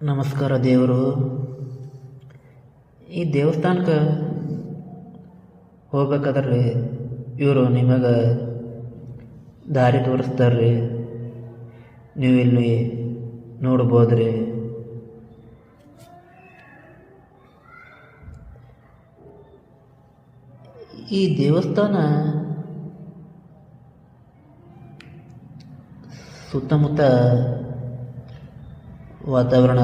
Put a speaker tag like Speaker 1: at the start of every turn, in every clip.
Speaker 1: ನಮಸ್ಕಾರ ದೇವರು. ಈ ದೇವಸ್ಥಾನಕ್ಕೆ ಹೋಗ್ಬೇಕಾದ್ರಿ ಇವರು ನಿಮಗೆ ದಾರಿ ತೋರಿಸ್ತಾರ್ರಿ. ನೀವು ಇಲ್ಲಿ ನೋಡ್ಬೋದ್ರಿ. ಈ ದೇವಸ್ಥಾನ ಸುತ್ತಮುತ್ತ ವಾತಾವರಣ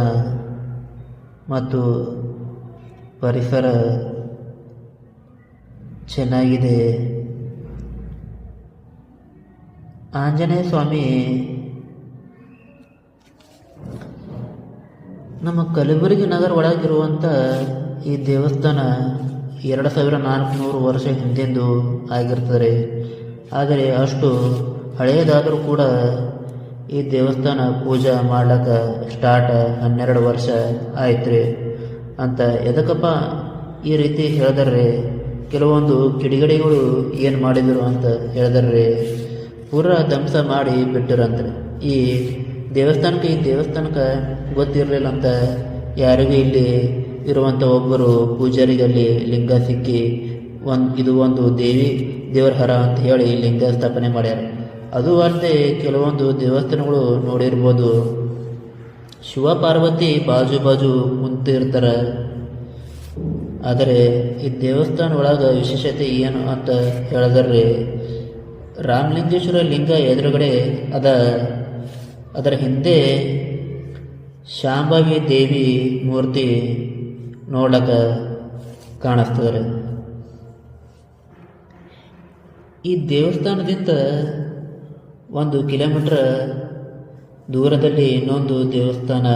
Speaker 1: ಮತ್ತು ಪರಿಸರ ಚೆನ್ನಾಗಿದೆ. ಆಂಜನೇಯ ಸ್ವಾಮಿ ನಮ್ಮ ಕಲಬುರಗಿ ನಗರ ಒಳಗಿರುವಂಥ ಈ ದೇವಸ್ಥಾನ 2400 ವರ್ಷ ಹಿಂದೆಂದು ಆಗಿರ್ತದೆ. ಆದರೆ ಅಷ್ಟು ಹಳೆಯದಾದರೂ ಕೂಡ ಈ ದೇವಸ್ಥಾನ ಪೂಜೆ ಮಾಡ್ಲಿಕ್ಕೆ ಸ್ಟಾರ್ಟ್ 12 ವರ್ಷ ಆಯ್ತು ರೀ ಅಂತ. ಎದಕ್ಕಪ್ಪ ಈ ರೀತಿ ಹೇಳಿದಾರ್ರಿ, ಕೆಲವೊಂದು ಕಿಡಿಗಡಿಗಳು ಏನು ಮಾಡಿದರು ಅಂತ ಹೇಳಿದಾರ್ರಿ, ಪೂರಾ ಧ್ವಂಸ ಮಾಡಿ ಬಿಟ್ಟರಂತ್ರಿ. ಈ ದೇವಸ್ಥಾನಕ್ಕೆ ಗೊತ್ತಿರಲಿಲ್ಲ ಅಂತ ಯಾರಿಗೂ ಇಲ್ಲಿ ಇರುವಂಥ ಒಬ್ಬರು ಪೂಜಾರಿಗಲ್ಲಿ ಲಿಂಗ ಸಿಕ್ಕಿ ಇದು ಒಂದು ದೇವರ ಹರ ಅಂತ ಹೇಳಿ ಲಿಂಗ ಸ್ಥಾಪನೆ ಮಾಡ್ಯಾರ. ಅದು ಅಲ್ಲದೆ ಕೆಲವೊಂದು ದೇವಸ್ಥಾನಗಳು ನೋಡಿರ್ಬೋದು, ಶಿವ ಪಾರ್ವತಿ ಬಾಜು ಕುಂತಿರ್ತಾರೆ. ಆದರೆ ಈ ದೇವಸ್ಥಾನ ಒಳಗೆ ವಿಶೇಷತೆ ಏನು ಅಂತ ಹೇಳಿದ್ರಿ, ರಾಮಲಿಂಗೇಶ್ವರ ಲಿಂಗ ಎದುರುಗಡೆ ಅದರ ಹಿಂದೆ ಶಾಂಭವಿ ದೇವಿ ಮೂರ್ತಿ ನೋಡ್ಲಿಕ್ಕೆ ಕಾಣಿಸ್ತದೆ. ಈ ದೇವಸ್ಥಾನದಿಂದ 1 ಕಿಲೋಮೀಟರ್ ದೂರದಲ್ಲಿ ಇನ್ನೊಂದು ದೇವಸ್ಥಾನ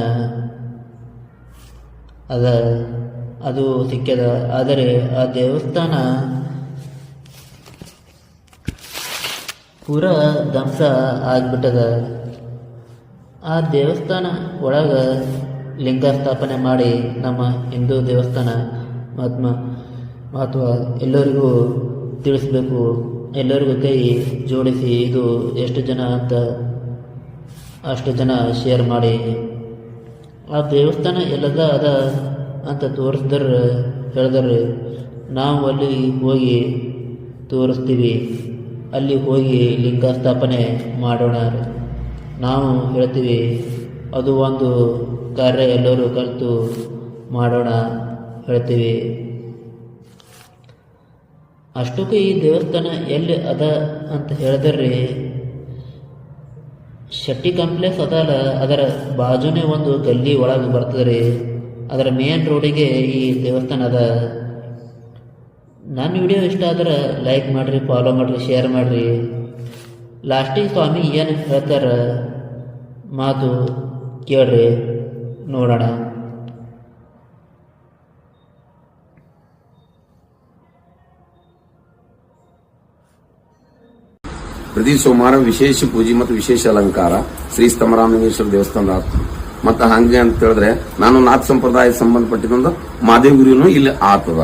Speaker 1: ಅದು ಸಿಕ್ಕ್ಯದ. ಆದರೆ ಆ ದೇವಸ್ಥಾನ ಪೂರಾ ಧ್ವಂಸ ಆಗಿಬಿಟ್ಟದ. ಆ ದೇವಸ್ಥಾನ ಒಳಗೆ ಲಿಂಗ ಸ್ಥಾಪನೆ ಮಾಡಿ ನಮ್ಮ ಹಿಂದೂ ದೇವಸ್ಥಾನ ಮಹತ್ವ ಎಲ್ಲರಿಗೂ ತಿಳಿಸ್ಬೇಕು. ಎಲ್ಲರಿಗೂ ಕೈ ಜೋಡಿಸಿ ಇದು ಎಷ್ಟು ಜನ ಅಂತ ಅಷ್ಟು ಜನ ಶೇರ್ ಮಾಡಿ. ಆ ದೇವಸ್ಥಾನ ಎಲ್ಲದ ಅದ ಅಂತ ಹೇಳಿದಾರೆ. ನಾವು ಅಲ್ಲಿ ಹೋಗಿ ತೋರಿಸ್ತೀವಿ, ಅಲ್ಲಿ ಹೋಗಿ ಲಿಂಗ ಸ್ಥಾಪನೆ ಮಾಡೋಣ. ನಾವು ಹೇಳ್ತೀವಿ, ಅದು ಒಂದು ಕಾರ್ಯ ಎಲ್ಲರೂ ಕಲಿತು ಮಾಡೋಣ ಹೇಳ್ತೀವಿ. ಅಷ್ಟಕ್ಕೂ ಈ ದೇವಸ್ಥಾನ ಎಲ್ಲಿ ಅದ ಅಂತ ಹೇಳಿದ್ರಿ, ಶೆಟ್ಟಿ ಕಾಂಪ್ಲೆಕ್ಸ್ ಅದಲ್ಲ, ಅದರ ಬಾಜುನೇ ಒಂದು ಗಲ್ಲಿ ಒಳಗೆ ಬರ್ತದೆ ರೀ. ಅದರ ಮೇನ್ ರೋಡಿಗೆ ಈ ದೇವಸ್ಥಾನ ಅದ. ನನ್ನ ವಿಡಿಯೋ ಇಷ್ಟ ಆದ್ರೆ ಲೈಕ್ ಮಾಡಿರಿ, ಫಾಲೋ ಮಾಡಿರಿ, ಶೇರ್ ಮಾಡಿರಿ. ಲಾಸ್ಟಿಗೆ ಸ್ವಾಮಿ ಏನು ಹೇಳ್ತಾರ ಮಾತು ಕೇಳ್ರಿ, ನೋಡೋಣ.
Speaker 2: ಪ್ರತಿ ಸೋಮವಾರ ವಿಶೇಷ ಪೂಜೆ ಮತ್ತು ವಿಶೇಷ ಅಲಂಕಾರ ಶ್ರೀ ಸ್ತಂಭರಾಮಲಿಂಗೇಶ್ವರ ದೇವಸ್ಥಾನದ ಮತ್ತು ಹಂಗೆ ಅಂತ ಹೇಳಿದ್ರೆ ನಾನು ನಾಥ ಸಂಪ್ರದಾಯ ಸಂಬಂಧಪಟ್ಟಿದ್ದೊಂದು ಮಾದೇವಗುರಿನೂ ಇಲ್ಲಿ ಆತದ.